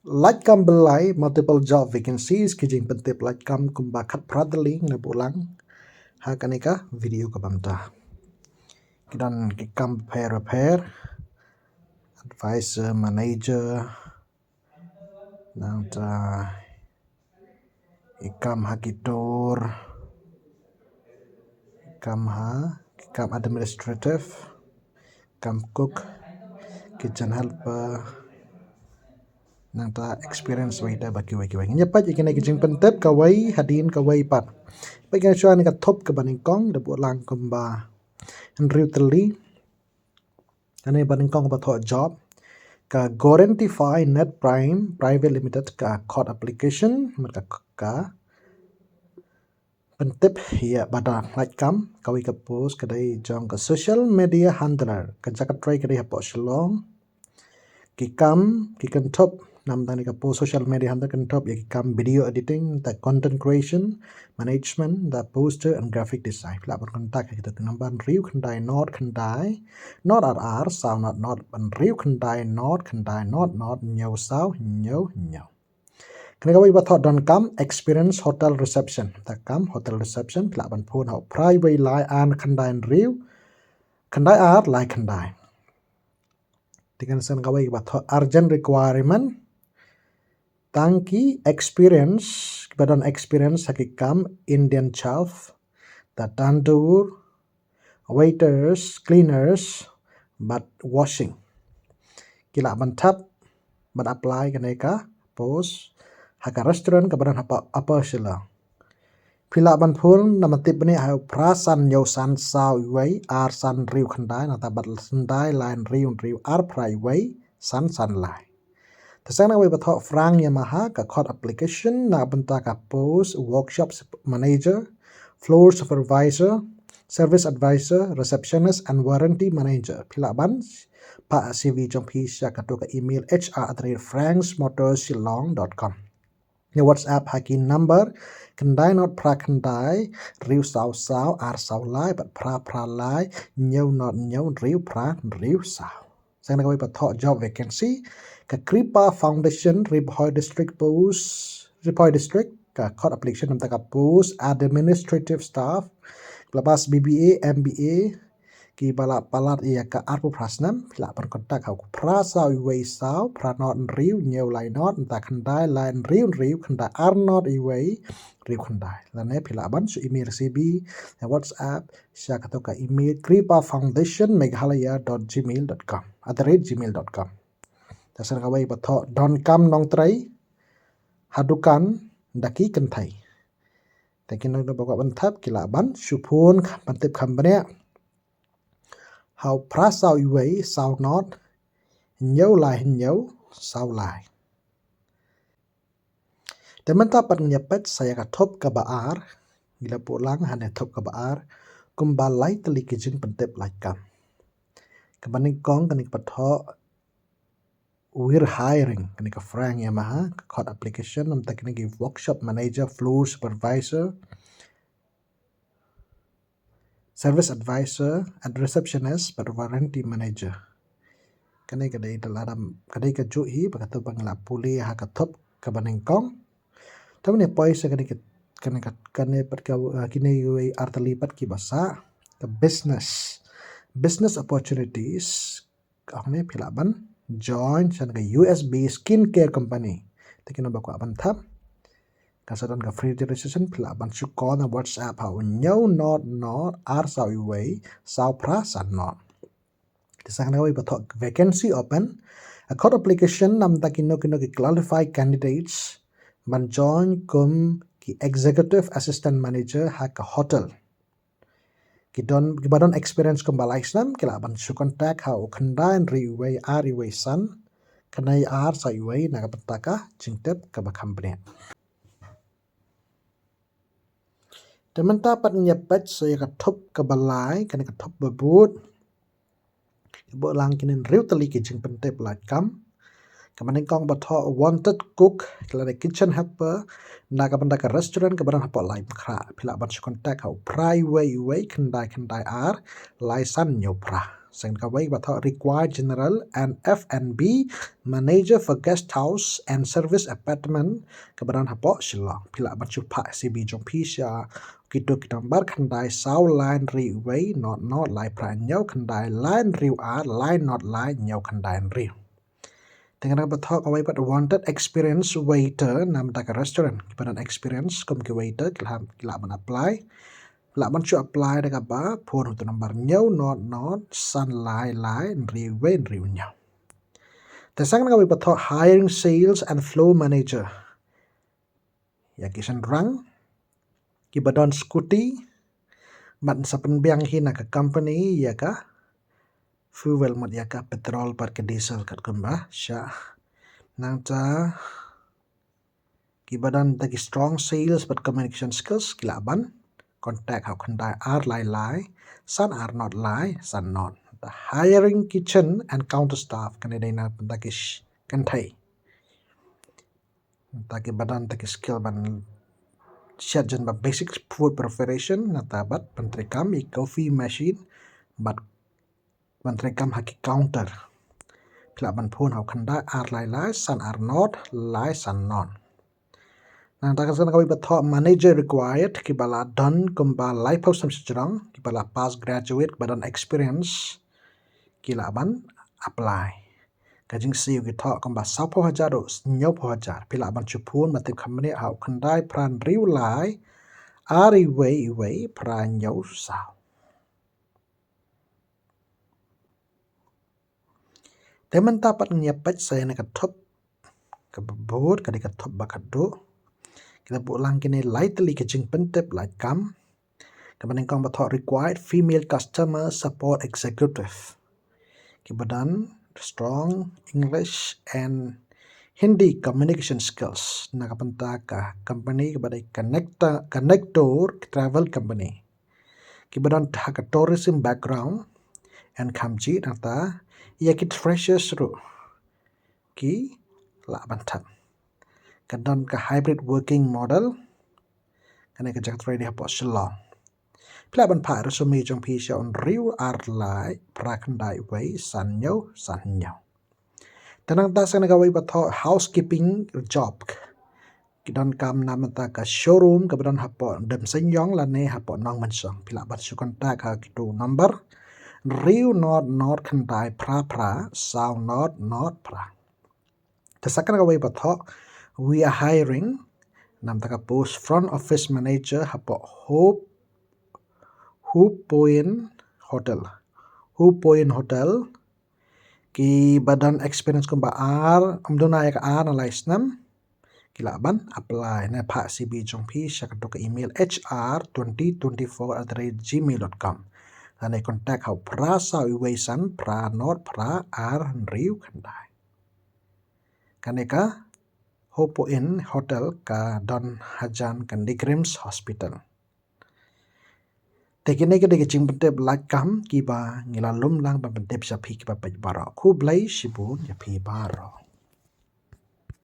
Like kam belai multiple job vacancies kijing pentip like kam kumbakat pradeling na bulang ha kanika video ka bamta. Kidan kam repair advisor manager nang ta ikam hakitor kam administrative kam cook kitchen helper nang ta experience waita baki nyepat ikene kijing pentip kawai hadin kawai pat bagian syuan ka top ke baningkong de bulang kumba Andrew Teli ane baningkong ba tho job ka Guarantify Net Prime Private Limited ka court application merka ka pentip ya bada like kam kawi ka post kadai jong ka social media handler ka jakat try kadai hapo shalong ki kan top nam tani ka post social media handler kan top ya ki kam video editing the content creation management the poster and graphic design la ban kontak kita number riu khandai not rr sound not ban riu khandai not nyau sao nyau kena kawi bathot don kam experience hotel reception ta kam hotel reception la ban phone ho private line an khandai riu khandai ar lai khandai tikan san kawi bathot urgent requirement tangki experience badon experience hakikam Indian chef the tandoor waiters cleaners but washing kila bantap but apply kaneka post haka restaurant kabaran apa sila pila ban phun namatip ni ha prasan yo san sao wei ar san riu khandai na ta bat sandai line riu ar prai wei san lai Tasana we bathok Frank Yamaha ka court application na banta ka post workshops manager, floor supervisor, service advisor, receptionist and warranty manager. Pila ban pa CV jong pisya ka to ka email hr@franksmotorsilong.com. Ni WhatsApp haki number kendai not pra kendai riu sao ar sao lai but pra lai nyau not nyau riu pra riu sao. Saya nak bathok job vacancy ka Kripa Foundation Riphoy District Post Riphoy District ka court application nam ta ka post administrative staff lepas BBA MBA ki bala palat ia ka arpu prasnam la per kontak hau prasa iwei sao pranot riu nyeu lai not ta khandai lain riu khandai arnot iwei riu khandai lane phila ban su email cb WhatsApp sya ka to ka email Kripa Foundation meghalaya.gmail.com @gmail.com Tasar kawai bathok don kam nong trai hadukan daki kentai. Takin nong bawa bantap kila ban supun bantip kambane how prasau iwei sao not nyau lai nyau sao lai. Teman tapat nyepet saya ka top ka baar gila pulang hanya top ka baar kumbalai teli kijing bantip lai kam. Kebaning kong kanik bathok we're hiring kanika Frank Yamaha court application nam takini give workshop manager floor supervisor service advisor and receptionist but warranty manager kani kadai dalam kadai ka juhi bakatu bangla puli ha ka top ka banengkong tamne paisa kani pat ka kini ui artali pat ki basa ka business opportunities kahne philaban join san ka USB skincare company takin ba ko aban thap kasadan ka free registration phila ban su call na WhatsApp ha nyau not ar sao iwei sao pra san not tisang na we bathok vacancy open a court application nam takino ki qualified candidates man join kum ki executive assistant manager ha ka hotel Gibadon experience kembali Islam kila ban su contact ha khandai riwei ariwei san kanai ar sa iwei na kapataka jingtep ka bakambne teman tapat nyepet saya ka top ka balai kana ka top babut bo lang kinin riu tali ki jing pentep lakam kamaning kong batho wanted cook kila kitchen helper na ka banda ka restaurant ka barang hapo lai kha phila ban su contact ha prai wei khandai ar lai san nyo pra Sang kawai batho required general and F&B manager for guest house and service apartment kebadan hapo Shillong pila bachu pa CB jong pisha kitu kitambar khandai sau line ri way not lai pra nyau khandai line riu a line not line nyau khandai riu Tengah bathok away but wanted experience waiter nam tak restaurant kebadan experience kum ke waiter kila ban apply la ban chu apply da ba phone tu number nyau not san lai riu way riu nyau The second kami bathok hiring sales and flow manager ya kisan rang kebadan scooty ban sapen biang hina ke company ya ka fuel mat ya ka petrol par ke diesel kat kumba sha nang ta kibadan tagi strong sales but communication skills kilaban contact how khandai are lai san are not lai san not the hiring kitchen and counter staff kanidai na takish kanthai taki badan taki skill ban shat jan ba basic food preparation natabat pantrikam I coffee machine but pantrikam haki counter kilaban phone how khandai are lai san are not lai san not Nang takasan kami bathok manager required kibala done kumba life house samsijrang kibala past graduate badan experience kilaban apply Kajing siu kita kumba sapo hajar nyau po hajar pila ban chupun matip company hau khandai pran riu lai ari way pran nyau sao Teman tapat nyapat saya nak top kababot kadika top bakado kita pulang kini lightly kajing pentep like kam kemudian kong bathok required female customer support executive kibadan strong English and Hindi communication skills nakapanta ka company kepada connector travel company kibadan ka tourism background and kamji nata yakit freshers ru ki la bantam kadan ka hybrid working model kana ka jagat ready hapo Shillong pila ban pa resume jong pi sha on riu ar lai prakandai way san nyau Tanang ta sana gawai batho housekeeping job kidan kam namata ka showroom kebadan hapo dem senyong la ne hapo nong mansong pila bat su kontak ha kitu number riu not khandai pra sound not pra Tasakan gawai batho we are hiring namta ka post front office manager hapo Hope Point Hotel ki badan experience kumba amdona ya ka analyze nam kilaban apply na pa CB jong pi syakato ka email hr2024@gmail.com dan contact how pra sa iwaisan pra not pra riu khandai kaneka Hope Point Hotel ka Don Hajan Kandigrims Hospital Tekene ke deke jing pentep lakam kiba ngilalum lang pentep sapi kiba pajbara ku blai shibun ya pi baro